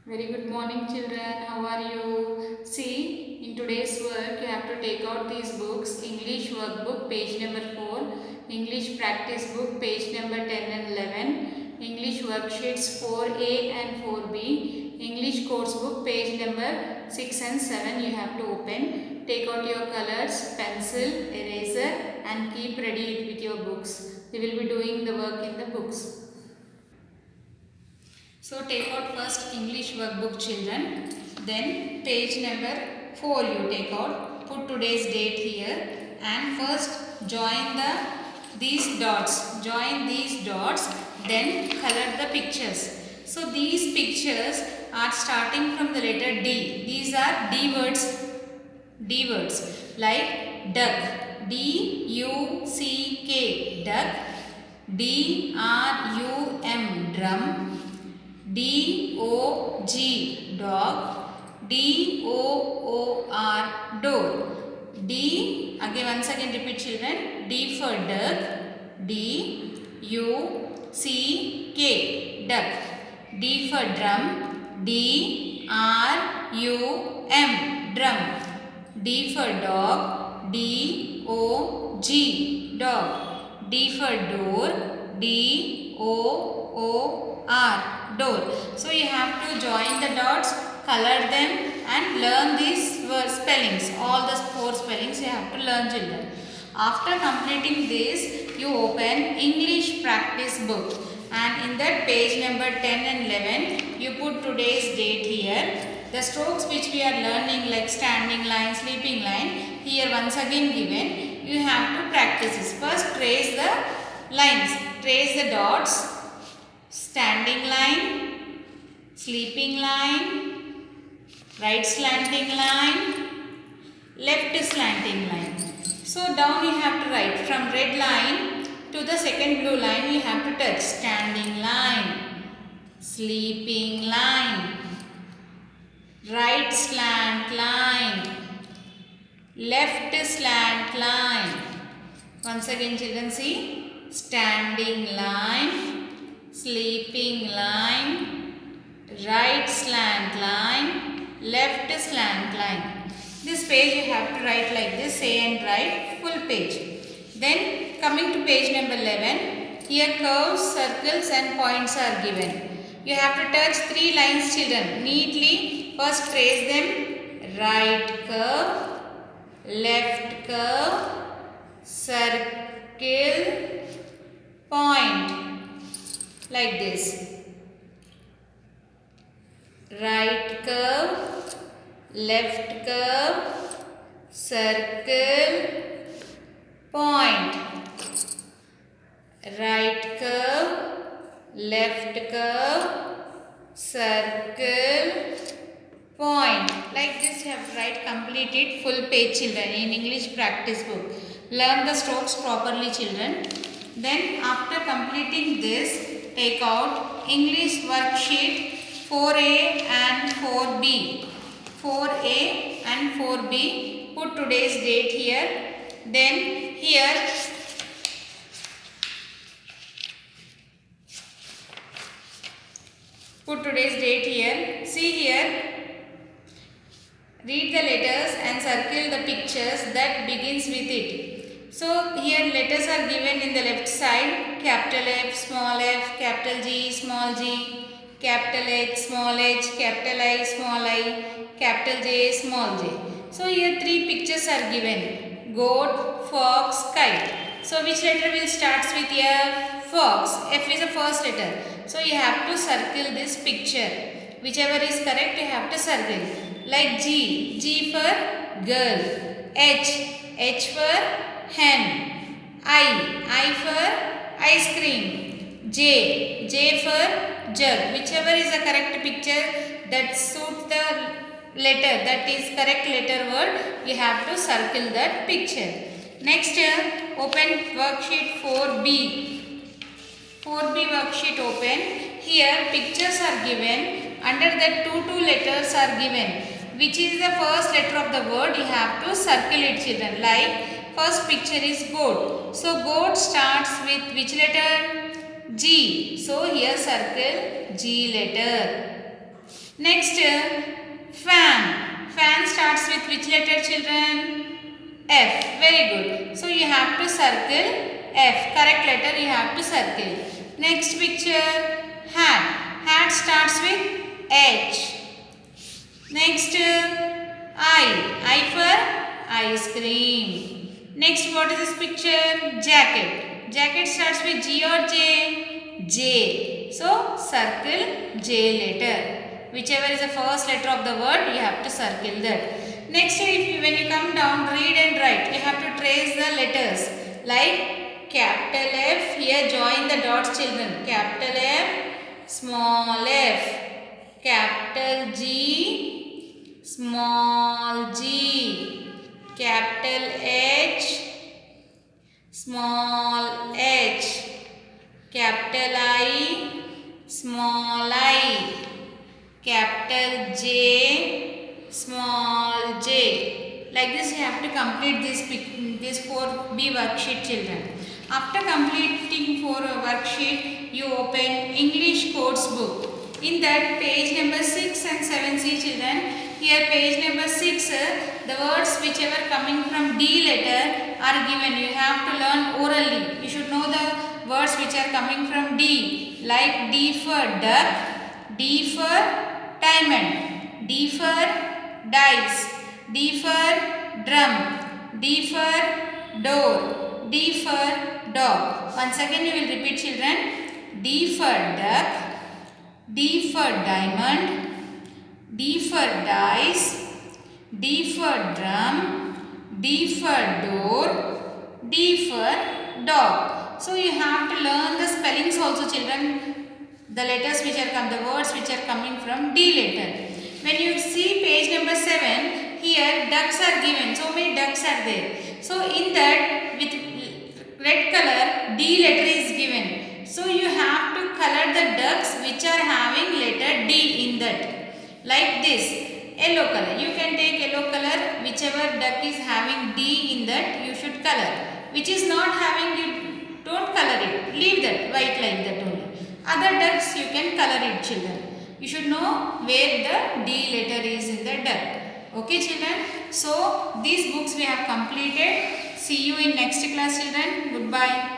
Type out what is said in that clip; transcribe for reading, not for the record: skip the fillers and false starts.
Very good morning, children. How are you? See, in today's work, you have to take out these books: English workbook, page number 4, English practice book, page number 10 and 11, English worksheets 4A and 4B, English course book, page number 6 and 7. You have to open. Take out your colors, pencil, eraser, and keep ready with your books. We will be doing the work in the books. So take out first English workbook, children. Then page number 4 you take out. Put today's date here and first join these dots. Join these dots. Then color the pictures. So these pictures are starting from the letter D. These are D words. D words like duck. D-U-C-K. Duck. D-R-U-M. Drum. D-O-G, dog. D-O-O-R, door. D, once again repeat, children. D for duck. D-U-C-K, duck. D for drum. D-R-U-M, drum. D for dog. D-O-G, dog. D for door. D-O-O-R, door. So you have to join the dots, color them and learn these spellings. All the 4 spellings you have to learn, children. After completing this, you open English practice book and in that page number 10 and 11, you put today's date here. The strokes which we are learning like standing line, sleeping line, here once again given. You have to practice this. First trace the lines, trace the dots. Standing line, sleeping line, right slanting line, left slanting line. So down you have to write from red line to the second blue line you have to touch. Standing line, sleeping line, right slant line, left slant line. Once again, children, see. Standing line, sleeping line, right slant line, left slant line. This page you have to write like this, say and write full page. Then coming to page number 11, here curves, circles and points are given. You have to touch 3 lines, children, neatly. First trace them. Right curve, left curve, circle, point. Like this. Right curve, left curve, circle, point. Right curve, left curve, circle, point. Like this you have to write completed full page, children, in English practice book. Learn the strokes properly, children. Then after completing this, take out English worksheet 4A and 4B. 4A and 4B. Put today's date here. Then here put today's date here. See here. Read the letters and circle the pictures that begins with it. So here letters are given in the left side. Capital F, small f, capital G, small g, capital H, small h, capital I, small I, capital J, small j. So here 3 pictures are given. Goat, fox, kite. So which letter will start with F? Fox. F is the first letter. So you have to circle this picture. Whichever is correct you have to circle. Like G. G for girl. H for hen. I for ice cream. J for jug. Whichever is the correct picture that suits the letter, that is correct letter word, you have to circle that picture. Next, open worksheet 4B. 4B worksheet open. Here pictures are given. Under that two letters are given. Which is the first letter of the word, you have to circle it, children. Like first picture is goat. So goat starts with which letter? G. So here circle G letter. Next, fan. Fan starts with which letter, children? F. Very good. So you have to circle F. Correct letter you have to circle. Next picture, hat. Hat starts with H. Next, I for ice cream. Next, what is this picture? Jacket. Jacket starts with G or J? J. So circle J letter. Whichever is the first letter of the word, you have to circle that. Next, when you come down, read and write. You have to trace the letters. Like capital F. Here join the dots, children. Capital F, small f. Capital G, small g. Capital H, small h. Capital I, small I. Capital J, small j. Like this you have to complete this 4B worksheet, children. After completing 4 worksheet, you open English codes book. In that page number 6 and 7, see children. Here page number 6, the words whichever coming from D letter are given. You have to learn orally. You should know the words which are coming from D. Like D for duck, D for diamond, D for dice, D for drum, D for door, D for dog. Once again you will repeat, children. D for duck, D for diamond, D for dice, D for drum, D for door, D for dog. So you have to learn the spellings also, children. The letters which are the words which are coming from D letter. When you see page number 7, here ducks are given. So many ducks are there. So in that, with red color, D letter is given. So you have to color the ducks which are having letter D in that. Like this. Yellow color. You can take yellow color. Whichever duck is having D in that, you should color. Which is not having, you don't color it. Leave that white like that only. Other ducks you can color it, children. You should know where the D letter is in the duck. Okay, children. So these books we have completed. See you in next class, children. Goodbye.